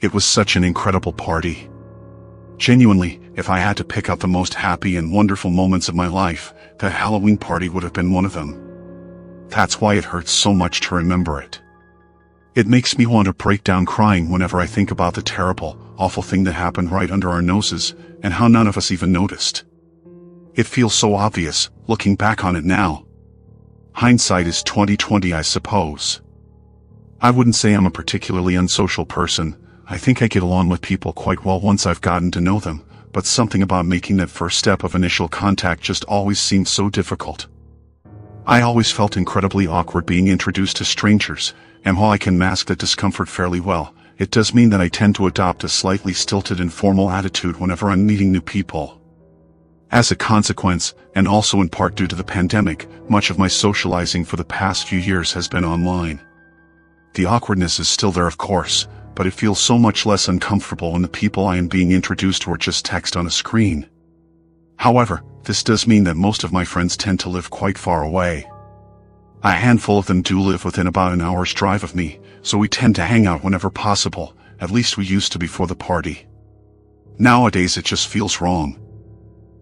It was such an incredible party. Genuinely, if I had to pick out the most happy and wonderful moments of my life, that Halloween party would have been one of them. That's why it hurts so much to remember it. It makes me want to break down crying whenever I think about the terrible, awful thing that happened right under our noses, and how none of us even noticed. It feels so obvious, looking back on it now. Hindsight is 20/20, I suppose. I wouldn't say I'm a particularly unsocial person. I think I get along with people quite well once I've gotten to know them, but something about making that first step of initial contact just always seemed so difficult. I always felt incredibly awkward being introduced to strangers, and while I can mask that discomfort fairly well, it does mean that I tend to adopt a slightly stilted and formal attitude whenever I'm meeting new people. As a consequence, and also in part due to the pandemic, much of my socializing for the past few years has been online. The awkwardness is still there, of course, but it feels so much less uncomfortable when the people I am being introduced to are just text on a screen. However, this does mean that most of my friends tend to live quite far away. A handful of them do live within about an hour's drive of me, so we tend to hang out whenever possible, at least we used to before the party. Nowadays it just feels wrong.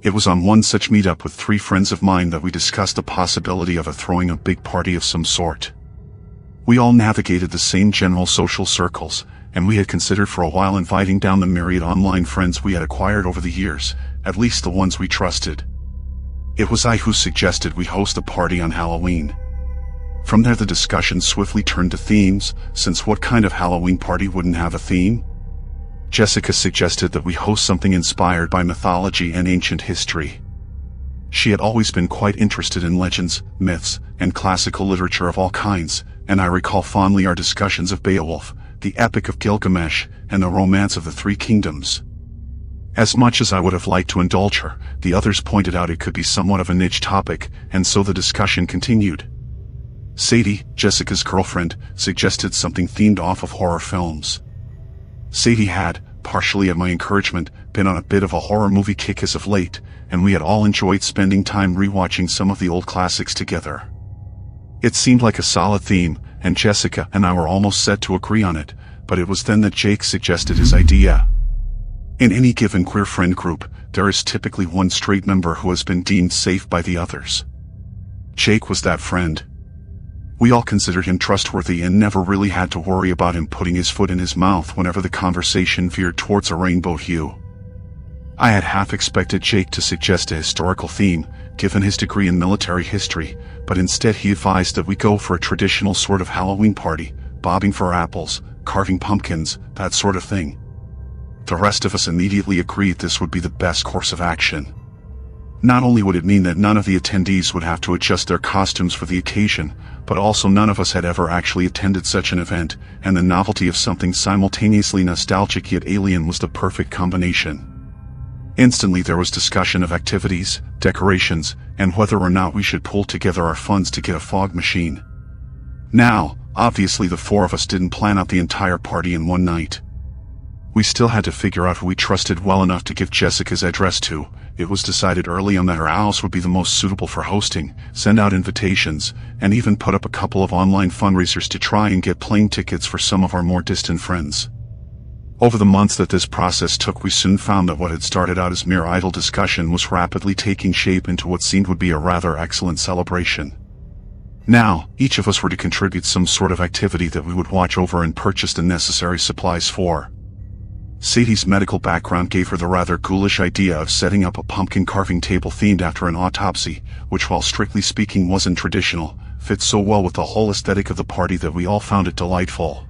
It was on one such meetup with 3 friends of mine that we discussed the possibility of throwing a big party of some sort. We all navigated the same general social circles, and we had considered for a while inviting down the myriad online friends we had acquired over the years, at least the ones we trusted. It was I who suggested we host a party on Halloween. From there the discussion swiftly turned to themes, since what kind of Halloween party wouldn't have a theme? Jessica suggested that we host something inspired by mythology and ancient history. She had always been quite interested in legends, myths, and classical literature of all kinds, and I recall fondly our discussions of Beowulf, the Epic of Gilgamesh, and the Romance of the Three Kingdoms. As much as I would have liked to indulge her, the others pointed out it could be somewhat of a niche topic, and so the discussion continued. Sadie, Jessica's girlfriend, suggested something themed off of horror films. Sadie had, partially at my encouragement, been on a bit of a horror movie kick as of late, and we had all enjoyed spending time rewatching some of the old classics together. It seemed like a solid theme, and Jessica and I were almost set to agree on it, but it was then that Jake suggested his idea. In any given queer friend group, there is typically one straight member who has been deemed safe by the others. Jake was that friend. We all considered him trustworthy and never really had to worry about him putting his foot in his mouth whenever the conversation veered towards a rainbow hue. I had half expected Jake to suggest a historical theme, given his degree in military history, but instead he advised that we go for a traditional sort of Halloween party, bobbing for apples, carving pumpkins, that sort of thing. The rest of us immediately agreed this would be the best course of action. Not only would it mean that none of the attendees would have to adjust their costumes for the occasion, but also none of us had ever actually attended such an event, and the novelty of something simultaneously nostalgic yet alien was the perfect combination. Instantly there was discussion of activities, decorations, and whether or not we should pool together our funds to get a fog machine. Now, obviously the 4 of us didn't plan out the entire party in one night. We still had to figure out who we trusted well enough to give Jessica's address to. It was decided early on that her house would be the most suitable for hosting, send out invitations, and even put up a couple of online fundraisers to try and get plane tickets for some of our more distant friends. Over the months that this process took, we soon found that what had started out as mere idle discussion was rapidly taking shape into what seemed would be a rather excellent celebration. Now, each of us were to contribute some sort of activity that we would watch over and purchase the necessary supplies for. Sadie's medical background gave her the rather ghoulish idea of setting up a pumpkin carving table themed after an autopsy, which while strictly speaking wasn't traditional, fit so well with the whole aesthetic of the party that we all found it delightful.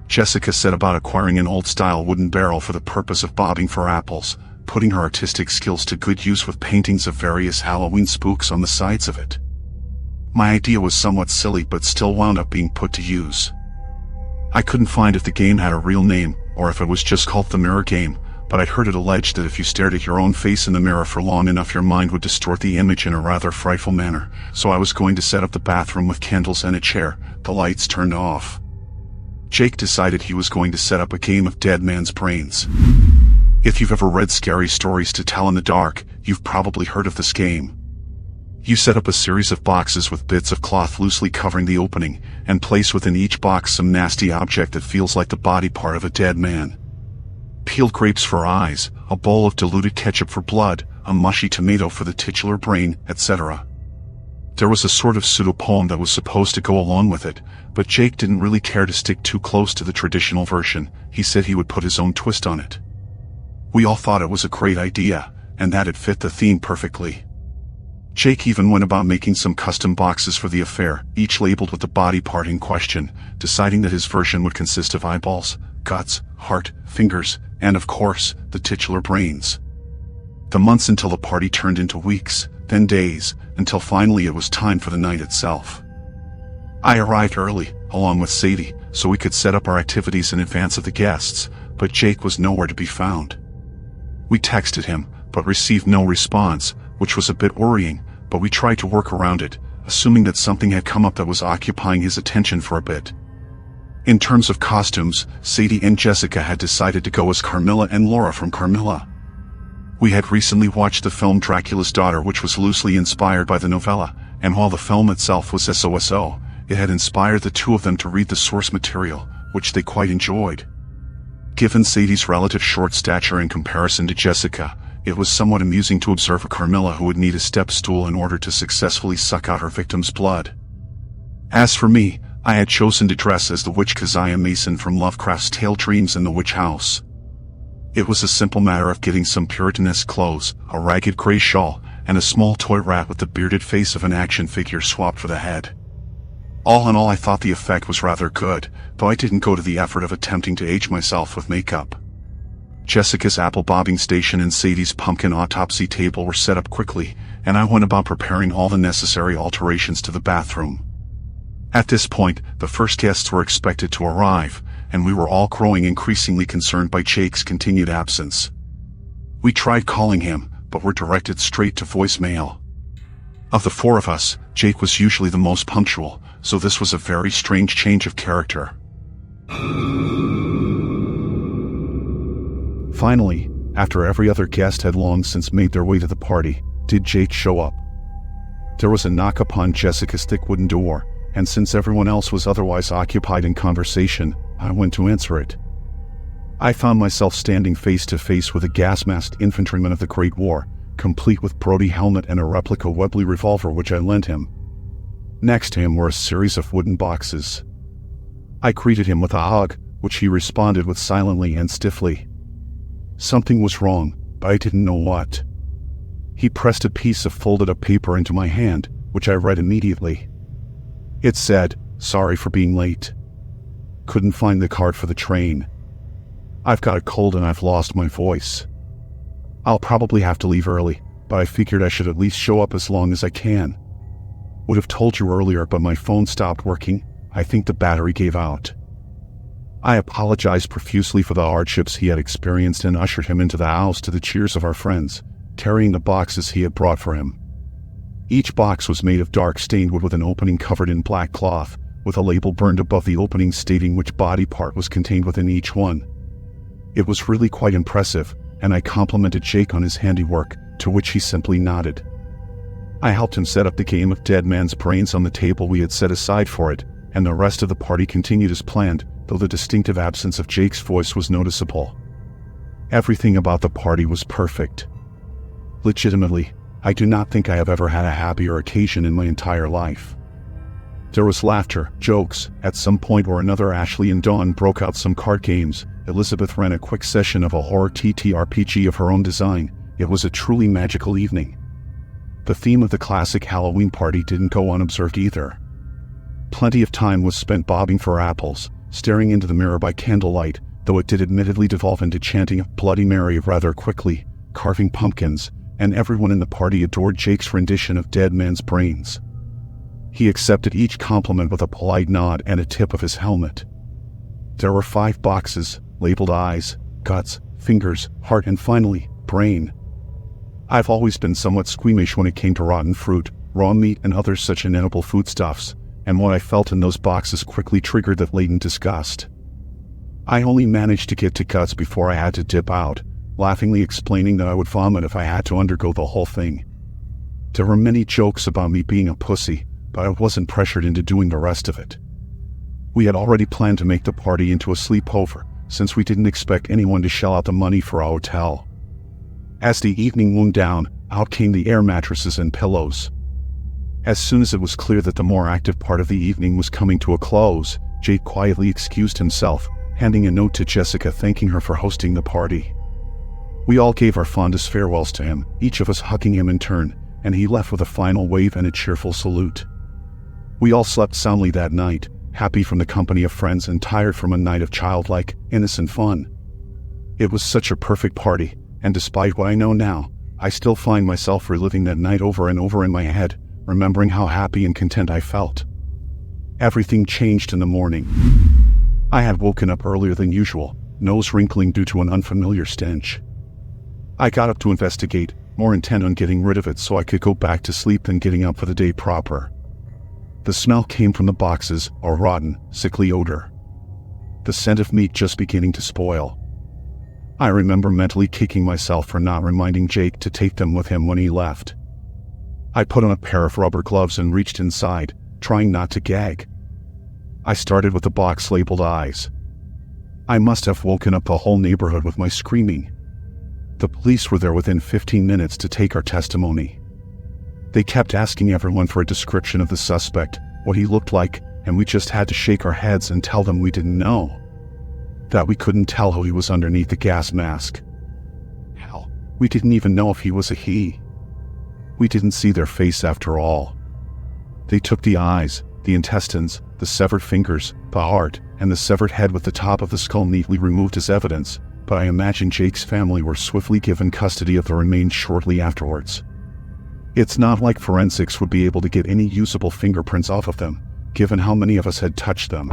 Jessica set about acquiring an old-style wooden barrel for the purpose of bobbing for apples, putting her artistic skills to good use with paintings of various Halloween spooks on the sides of it. My idea was somewhat silly but still wound up being put to use. I couldn't find if the game had a real name, or if it was just called the mirror game, but I'd heard it alleged that if you stared at your own face in the mirror for long enough your mind would distort the image in a rather frightful manner, so I was going to set up the bathroom with candles and a chair, the lights turned off. Jake decided he was going to set up a game of Dead Man's Brains. If you've ever read Scary Stories to Tell in the Dark, you've probably heard of this game. You set up a series of boxes with bits of cloth loosely covering the opening, and place within each box some nasty object that feels like the body part of a dead man. Peeled grapes for eyes, a bowl of diluted ketchup for blood, a mushy tomato for the titular brain, etc. There was a sort of pseudo-poem that was supposed to go along with it, but Jake didn't really care to stick too close to the traditional version. He said he would put his own twist on it. We all thought it was a great idea, and that it fit the theme perfectly. Jake even went about making some custom boxes for the affair, each labeled with the body part in question, deciding that his version would consist of eyeballs, guts, heart, fingers, and of course, the titular brains. The months until the party turned into weeks, then days, until finally it was time for the night itself. I arrived early, along with Sadie, so we could set up our activities in advance of the guests, but Jake was nowhere to be found. We texted him, but received no response, which was a bit worrying, but we tried to work around it, assuming that something had come up that was occupying his attention for a bit. In terms of costumes, Sadie and Jessica had decided to go as Carmilla and Laura from Carmilla. We had recently watched the film Dracula's Daughter, which was loosely inspired by the novella, and while the film itself was SOSO, it had inspired the two of them to read the source material, which they quite enjoyed. Given Sadie's relative short stature in comparison to Jessica, it was somewhat amusing to observe a Carmilla who would need a step stool in order to successfully suck out her victim's blood. As for me, I had chosen to dress as the witch Keziah Mason from Lovecraft's tale Dreams in the Witch House. It was a simple matter of getting some Puritanesque clothes, a ragged gray shawl, and a small toy rat with the bearded face of an action figure swapped for the head. All in all, I thought the effect was rather good, though I didn't go to the effort of attempting to age myself with makeup. Jessica's apple bobbing station and Sadie's pumpkin autopsy table were set up quickly, and I went about preparing all the necessary alterations to the bathroom. At this point, the first guests were expected to arrive, and we were all growing increasingly concerned by Jake's continued absence. We tried calling him, but were directed straight to voicemail. Of the four of us, Jake was usually the most punctual, so this was a very strange change of character. Finally, after every other guest had long since made their way to the party, did Jake show up. There was a knock upon Jessica's thick wooden door, and since everyone else was otherwise occupied in conversation, I went to answer it. I found myself standing face to face with a gas-masked infantryman of the Great War, complete with Brody helmet and a replica Webley revolver which I lent him. Next to him were a series of wooden boxes. I greeted him with a hug, which he responded with silently and stiffly. Something was wrong, but I didn't know what. He pressed a piece of folded-up paper into my hand, which I read immediately. It said, "Sorry for being late. Couldn't find the card for the train. I've got a cold and I've lost my voice. I'll probably have to leave early, but I figured I should at least show up as long as I can. Would have told you earlier, but my phone stopped working. I think the battery gave out." I apologized profusely for the hardships he had experienced and ushered him into the house to the cheers of our friends, carrying the boxes he had brought for him. Each box was made of dark stained wood with an opening covered in black cloth, with a label burned above the opening stating which body part was contained within each one. It was really quite impressive, and I complimented Jake on his handiwork, to which he simply nodded. I helped him set up the game of Dead Man's Brains on the table we had set aside for it, and the rest of the party continued as planned, though the distinctive absence of Jake's voice was noticeable. Everything about the party was perfect. Legitimately, I do not think I have ever had a happier occasion in my entire life. There was laughter, jokes. At some point or another, Ashley and Dawn broke out some card games. Elizabeth ran a quick session of a horror TTRPG of her own design. It was a truly magical evening. The theme of the classic Halloween party didn't go unobserved either. Plenty of time was spent bobbing for apples, staring into the mirror by candlelight, though it did admittedly devolve into chanting of Bloody Mary rather quickly, carving pumpkins, and everyone in the party adored Jake's rendition of Dead Man's Brains. He accepted each compliment with a polite nod and a tip of his helmet. There were 5 boxes, labeled eyes, guts, fingers, heart, and finally, brain. I've always been somewhat squeamish when it came to rotten fruit, raw meat, and other such inedible foodstuffs, and what I felt in those boxes quickly triggered that latent disgust. I only managed to get to guts before I had to dip out, laughingly explaining that I would vomit if I had to undergo the whole thing. There were many jokes about me being a pussy, but I wasn't pressured into doing the rest of it. We had already planned to make the party into a sleepover, since we didn't expect anyone to shell out the money for our hotel. As the evening wound down, out came the air mattresses and pillows. As soon as it was clear that the more active part of the evening was coming to a close, Jake quietly excused himself, handing a note to Jessica thanking her for hosting the party. We all gave our fondest farewells to him, each of us hugging him in turn, and he left with a final wave and a cheerful salute. We all slept soundly that night, happy from the company of friends and tired from a night of childlike, innocent fun. It was such a perfect party, and despite what I know now, I still find myself reliving that night over and over in my head, remembering how happy and content I felt. Everything changed in the morning. I had woken up earlier than usual, nose wrinkling due to an unfamiliar stench. I got up to investigate, more intent on getting rid of it so I could go back to sleep than getting up for the day proper. The smell came from the boxes, a rotten, sickly odor. The scent of meat just beginning to spoil. I remember mentally kicking myself for not reminding Jake to take them with him when he left. I put on a pair of rubber gloves and reached inside, trying not to gag. I started with the box labeled eyes. I must have woken up the whole neighborhood with my screaming. The police were there within 15 minutes to take our testimony. They kept asking everyone for a description of the suspect, what he looked like, and we just had to shake our heads and tell them we didn't know. That we couldn't tell who he was underneath the gas mask. Hell, we didn't even know if he was a he. We didn't see their face after all. They took the eyes, the intestines, the severed fingers, the heart, and the severed head with the top of the skull neatly removed as evidence, but I imagine Jake's family were swiftly given custody of the remains shortly afterwards. It's not like forensics would be able to get any usable fingerprints off of them, given how many of us had touched them.